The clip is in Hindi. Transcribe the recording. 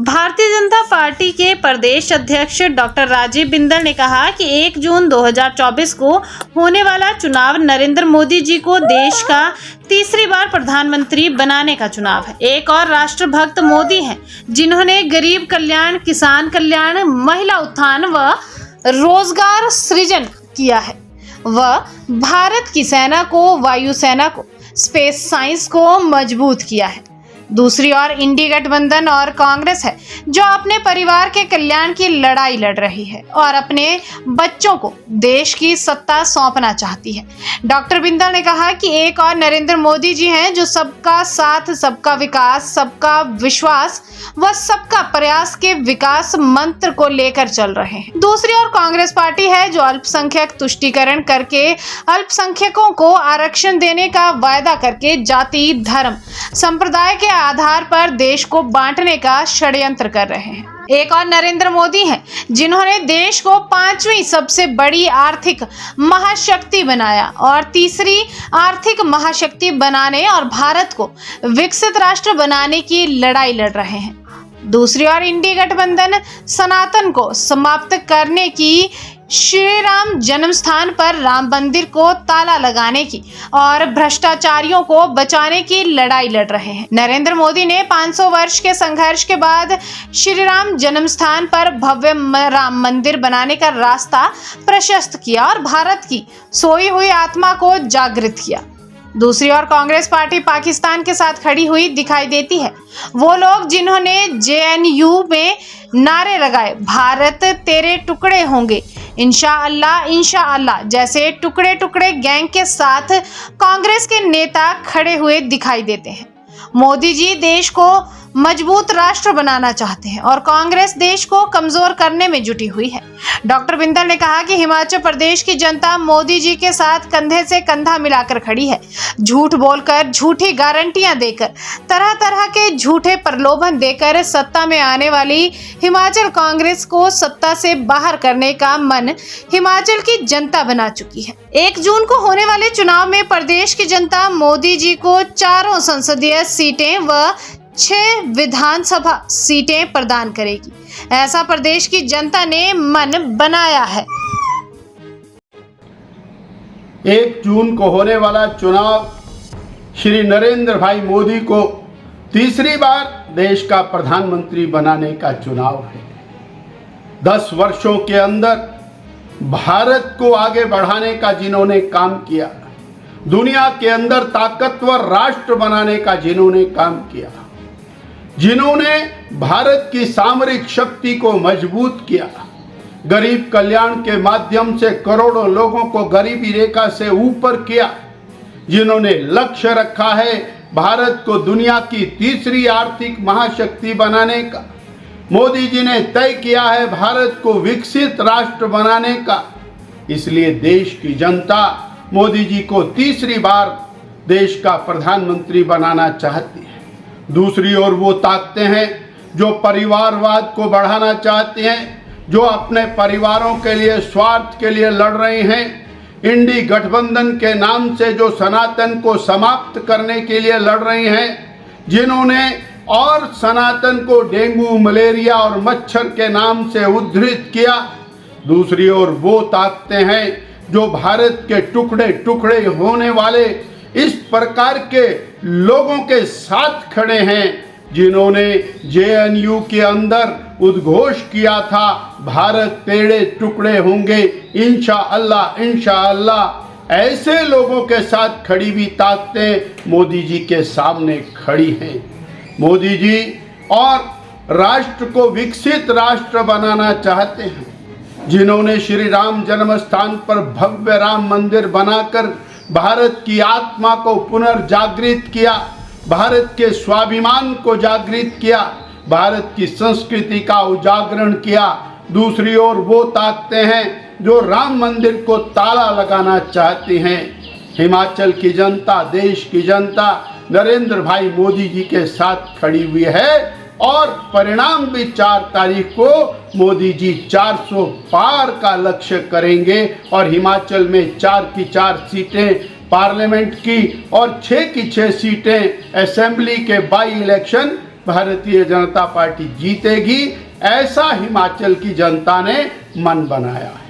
भारतीय जनता पार्टी के प्रदेश अध्यक्ष डॉक्टर राजीव बिंदल ने कहा कि 1 जून 2024 को होने वाला चुनाव नरेंद्र मोदी जी को देश का तीसरी बार प्रधानमंत्री बनाने का चुनाव है। एक और राष्ट्रभक्त मोदी हैं, जिन्होंने गरीब कल्याण, किसान कल्याण, महिला उत्थान व रोजगार सृजन किया है। वह भारत की सेना को, वायुसेना को, स्पेस साइंस को मजबूत किया है। दूसरी ओर इंडी गठबंधन और कांग्रेस है, जो अपने परिवार के कल्याण की लड़ाई लड़ रही है और अपने बच्चों को देश की सत्ता सौंपना चाहती है। डॉक्टर बिंदल ने कहा कि एक और नरेंद्र मोदी जी हैं, जो सबका साथ, सबका विकास, सबका विश्वास व सबका प्रयास के विकास मंत्र को लेकर चल रहे हैं। दूसरी ओर कांग्रेस पार्टी है, जो अल्पसंख्यक तुष्टीकरण करके अल्पसंख्यकों को आरक्षण देने का वायदा करके जाति, धर्म, संप्रदाय के आधार पर देश को बांटने का षड्यंत्र कर रहे हैं। एक और नरेंद्र मोदी हैं, जिन्होंने देश को 5वीं सबसे बड़ी आर्थिक महाशक्ति बनाया और तीसरी आर्थिक महाशक्ति बनाने और भारत को विकसित राष्ट्र बनाने की लड़ाई लड़ रहे हैं। दूसरी ओर इंडी गठबंधन सनातन को समाप्त करने की, श्री राम जन्म स्थान पर राम मंदिर को ताला लगाने की और भ्रष्टाचारियों को बचाने की लड़ाई लड़ रहे हैं। नरेंद्र मोदी ने 500 वर्ष के संघर्ष के बाद श्री राम जन्म स्थान पर भव्य राम मंदिर बनाने का रास्ता प्रशस्त किया और भारत की सोई हुई आत्मा को जागृत किया। दूसरी ओर कांग्रेस पार्टी पाकिस्तान के साथ खड़ी हुई दिखाई देती है। वो लोग जिन्होंने JNU में नारे लगाए, भारत तेरे टुकड़े होंगे, इंशाअल्लाह इंशाअल्लाह जैसे टुकड़े टुकड़े गैंग के साथ कांग्रेस के नेता खड़े हुए दिखाई देते हैं। मोदी जी देश को मजबूत राष्ट्र बनाना चाहते हैं और कांग्रेस देश को कमजोर करने में जुटी हुई है। डॉक्टर बिंदल ने कहा कि हिमाचल प्रदेश की जनता मोदी जी के साथ कंधे से कंधा मिलाकर खड़ी है। झूठ बोलकर, झूठी गारंटियां देकर, तरह तरह के झूठे प्रलोभन देकर सत्ता में आने वाली हिमाचल कांग्रेस को सत्ता से बाहर करने का मन हिमाचल की जनता बना चुकी है। 1 जून को होने वाले चुनाव में प्रदेश की जनता मोदी जी को 4 संसदीय सीटें व 6 विधानसभा सीटें प्रदान करेगी, ऐसा प्रदेश की जनता ने मन बनाया है। 1 जून को होने वाला चुनाव श्री नरेंद्र भाई मोदी को तीसरी बार देश का प्रधानमंत्री बनाने का चुनाव है। 10 वर्षों के अंदर भारत को आगे बढ़ाने का जिन्होंने काम किया, दुनिया के अंदर ताकतवर राष्ट्र बनाने का जिन्होंने काम किया, जिन्होंने भारत की सामरिक शक्ति को मजबूत किया, गरीब कल्याण के माध्यम से करोड़ों लोगों को गरीबी रेखा से ऊपर किया, जिन्होंने लक्ष्य रखा है भारत को दुनिया की तीसरी आर्थिक महाशक्ति बनाने का, मोदी जी ने तय किया है भारत को विकसित राष्ट्र बनाने का। इसलिए देश की जनता मोदी जी को तीसरी बार देश का प्रधानमंत्री बनाना चाहती है। दूसरी ओर वो ताकतें हैं जो परिवारवाद को बढ़ाना चाहते हैं, जो अपने परिवारों के लिए, स्वार्थ के लिए लड़ रहे हैं। इंडी गठबंधन के नाम से जो सनातन को समाप्त करने के लिए लड़ रहे हैं, जिन्होंने और सनातन को डेंगू, मलेरिया और मच्छर के नाम से उद्धृत किया। दूसरी ओर वो ताकतें हैं जो भारत के टुकड़े टुकड़े होने वाले इस प्रकार के लोगों के साथ खड़े हैं, जिन्होंने JNU के अंदर उद्घोष किया था, भारत तेरे टुकड़े होंगे, इंशाअल्लाह इंशाअल्लाह। ऐसे लोगों के साथ खड़ी हुई ताकतें मोदी जी के सामने खड़ी हैं। मोदी जी और राष्ट्र को विकसित राष्ट्र बनाना चाहते हैं, जिन्होंने श्री राम जन्म स्थान पर भव्य राम मंदिर बनाकर भारत की आत्मा को पुनर्जागृत किया, भारत के स्वाभिमान को जागृत किया, भारत की संस्कृति का उजागरण किया। दूसरी ओर वो ताकतें हैं जो राम मंदिर को ताला लगाना चाहती हैं। हिमाचल की जनता, देश की जनता नरेंद्र भाई मोदी जी के साथ खड़ी हुई है और परिणाम भी 4 तारीख को मोदी जी 400 पार का लक्ष्य करेंगे और हिमाचल में 4 की 4 सीटें पार्लियामेंट की और 6 की 6 सीटें असेंबली के by election Bharatiya Janata party जीतेगी, ऐसा हिमाचल की जनता ने मन बनाया है।